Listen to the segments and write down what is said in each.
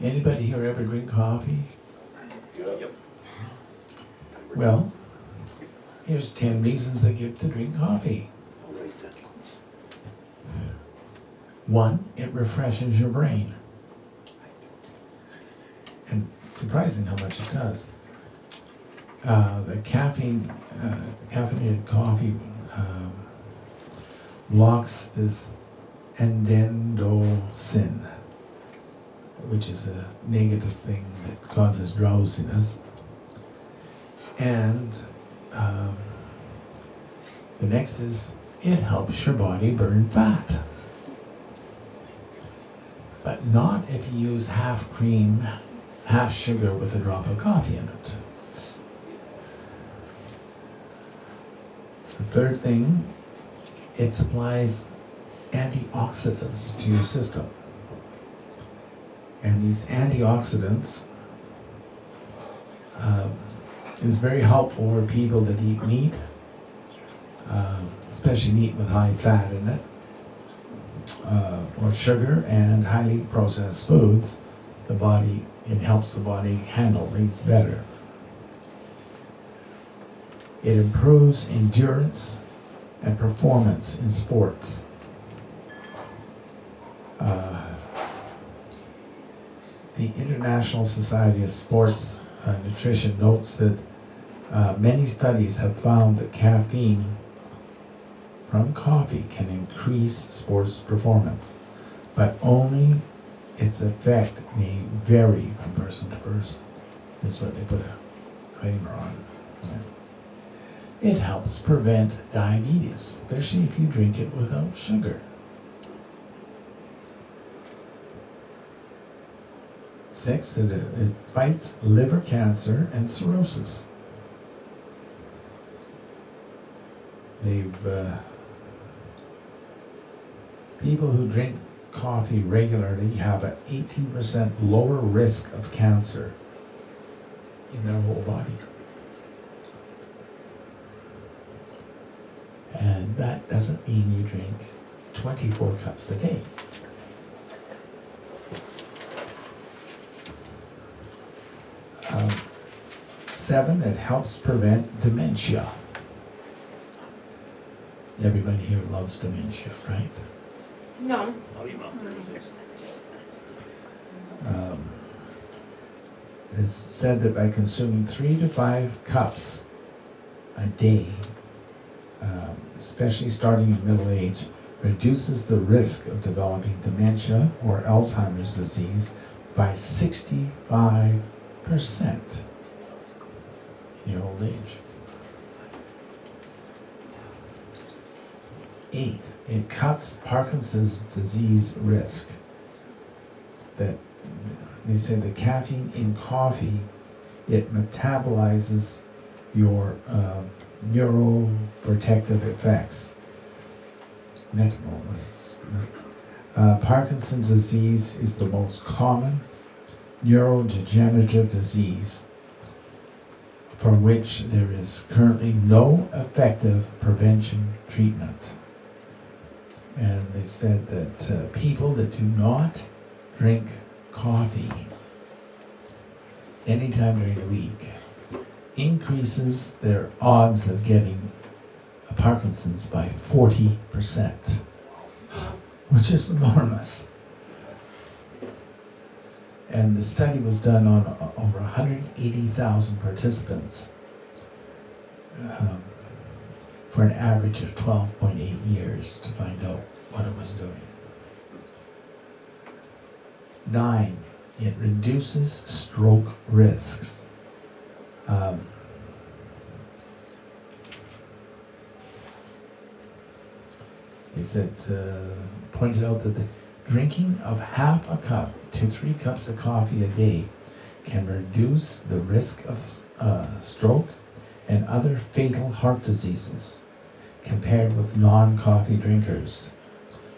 Anybody here ever drink coffee? Yep. Well, here's 10 reasons they give to drink coffee. 1, it refreshes your brain. And it's surprising how much it does. The caffeinated coffee blocks this adenosine, which is a negative thing that causes drowsiness. And the next is it helps your body burn fat. But not if you use half cream, half sugar with a drop of coffee in it. The third thing, it supplies antioxidants to your system. And these antioxidants is very helpful for people that eat meat, especially meat with high fat in it, or sugar and highly processed foods. It helps the body handle these better. It improves endurance and performance in sports. The International Society of Sports Nutrition notes that many studies have found that caffeine from coffee can increase sports performance, but only its effect may vary from person to person. That's what they put a disclaimer on. It helps prevent diabetes, especially if you drink it without sugar. 6, it fights liver cancer and cirrhosis. People who drink coffee regularly have an 18% lower risk of cancer in their whole body. And that doesn't mean you drink 24 cups a day. Seven, it helps prevent dementia. Everybody here loves dementia, right? No. It's said that by consuming 3 to 5 cups a day, especially starting in middle age, reduces the risk of developing dementia or Alzheimer's disease by 65% in your old age. 8, it cuts Parkinson's disease risk. That they say the caffeine in coffee, it metabolizes your neuroprotective effects. Parkinson's disease is the most common neurodegenerative disease for which there is currently no effective prevention treatment. And they said that people that do not drink coffee anytime during the week increases their odds of getting Parkinson's by 40%, which is enormous. And the study was done on over 180,000 participants for an average of 12.8 years to find out what it was doing. 9, it reduces stroke risks. They said, pointed out that the drinking of half a cup to 3 cups of coffee a day can reduce the risk of stroke and other fatal heart diseases compared with non-coffee drinkers.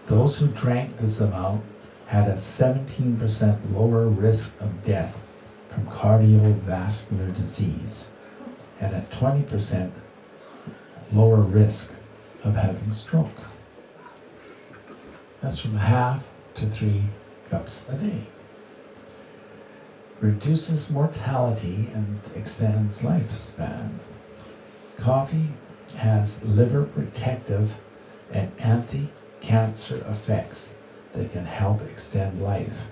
Those who drank this amount had a 17% lower risk of death from cardiovascular disease and a 20% lower risk of having stroke. That's from half to 3 cups a day. reduces mortality and extends lifespan. Coffee has liver protective and anti-cancer effects that can help extend life.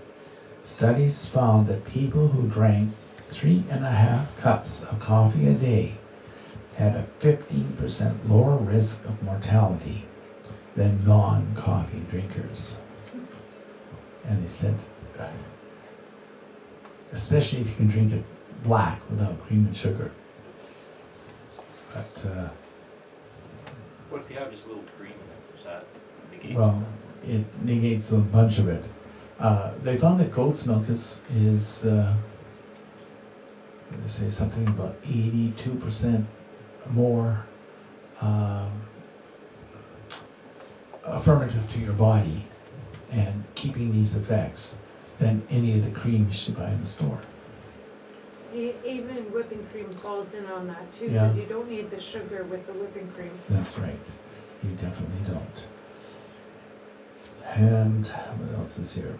Studies found that people who drank 3.5 cups of coffee a day had a 15% lower risk of mortality than non-coffee drinkers. And they said, especially if you can drink it black without cream and sugar. But, What if you have just a little cream in it? Does that negate? well, it negates a bunch of it. They found that goat's milk is they say something about 82% more affirmative to your body and keeping these effects than any of the cream you should buy in the store. Even whipping cream falls in on that too, Yeah. because you don't need the sugar with the whipping cream. That's right. You definitely don't. And what else is here?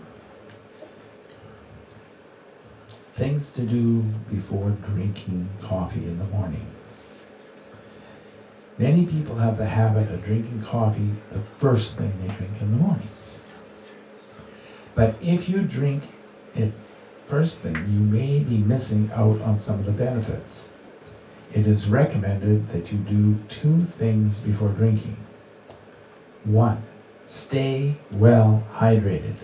Things to do before drinking coffee in the morning. Many people have the habit of drinking coffee the first thing they drink in the morning. But if you drink it first thing, you may be missing out on some of the benefits. It is recommended that you do 2 things before drinking. 1, stay well hydrated.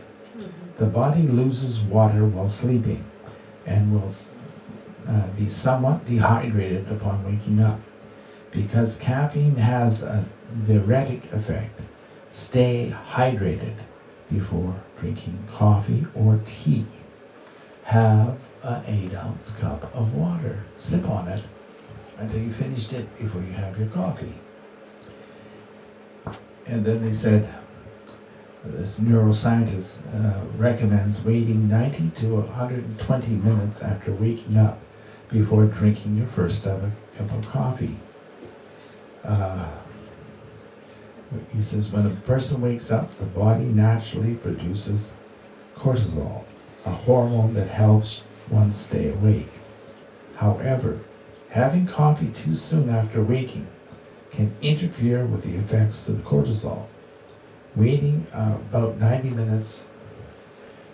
The body loses water while sleeping and will be somewhat dehydrated upon waking up. Because caffeine has a diuretic effect, stay hydrated before drinking coffee or tea. Have an 8-ounce cup of water. Sip on it until you finished it before you have your coffee. And then they said, this neuroscientist recommends waiting 90 to 120 minutes after waking up before drinking your first cup of coffee. He says, when a person wakes up, the body naturally produces cortisol, a hormone that helps one stay awake. However, having coffee too soon after waking can interfere with the effects of the cortisol. Waiting about 90 minutes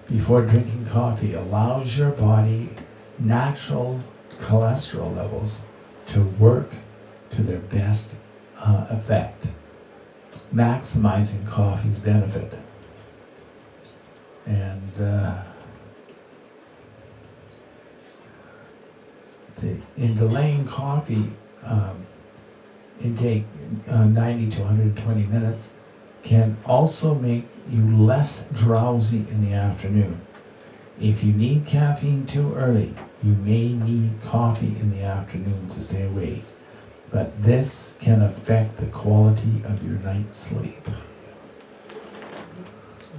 before drinking coffee allows your body natural cholesterol levels to work to their best effect, maximizing coffee's benefit. And in delaying coffee intake 90 to 120 minutes can also make you less drowsy in the afternoon. If you need caffeine too early, you may need coffee in the afternoon to stay awake, but this can affect the quality of your night's sleep.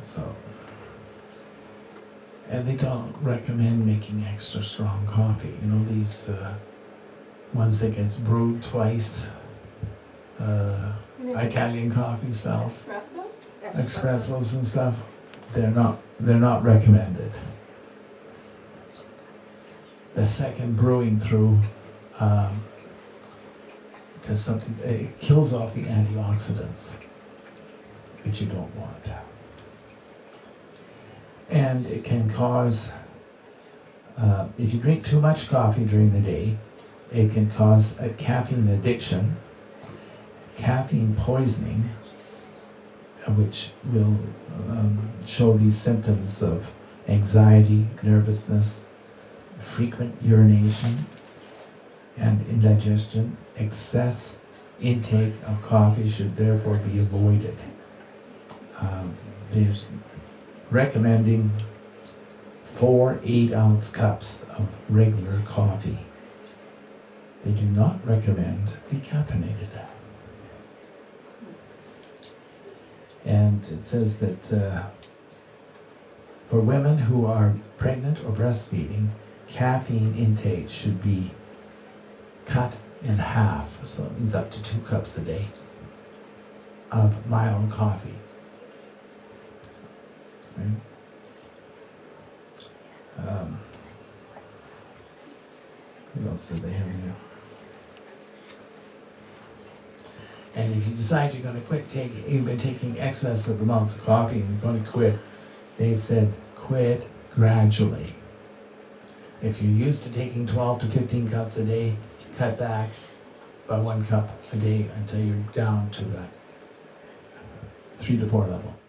So, and they don't recommend making extra strong coffee. You know, these ones that gets brewed twice, Italian coffee styles, espressos and stuff. They're not recommended. The second brewing through, because it kills off the antioxidants, which you don't want. And it can cause, if you drink too much coffee during the day, it can cause a caffeine addiction, caffeine poisoning, which will show these symptoms of anxiety, nervousness, frequent urination, and indigestion. Excess intake of coffee should therefore be avoided. They're recommending 4 8-ounce cups of regular coffee. They do not recommend decaffeinated. And it says that for women who are pregnant or breastfeeding, caffeine intake should be cut in half, so it means up to 2 cups a day of mild coffee. Okay. else did they have in there? And if you decide you're gonna you've been taking excess of amounts of coffee and you're gonna quit, they said quit gradually. If you're used to taking 12 to 15 cups a day, cut back by 1 cup a day until you're down to the 3 to 4 level.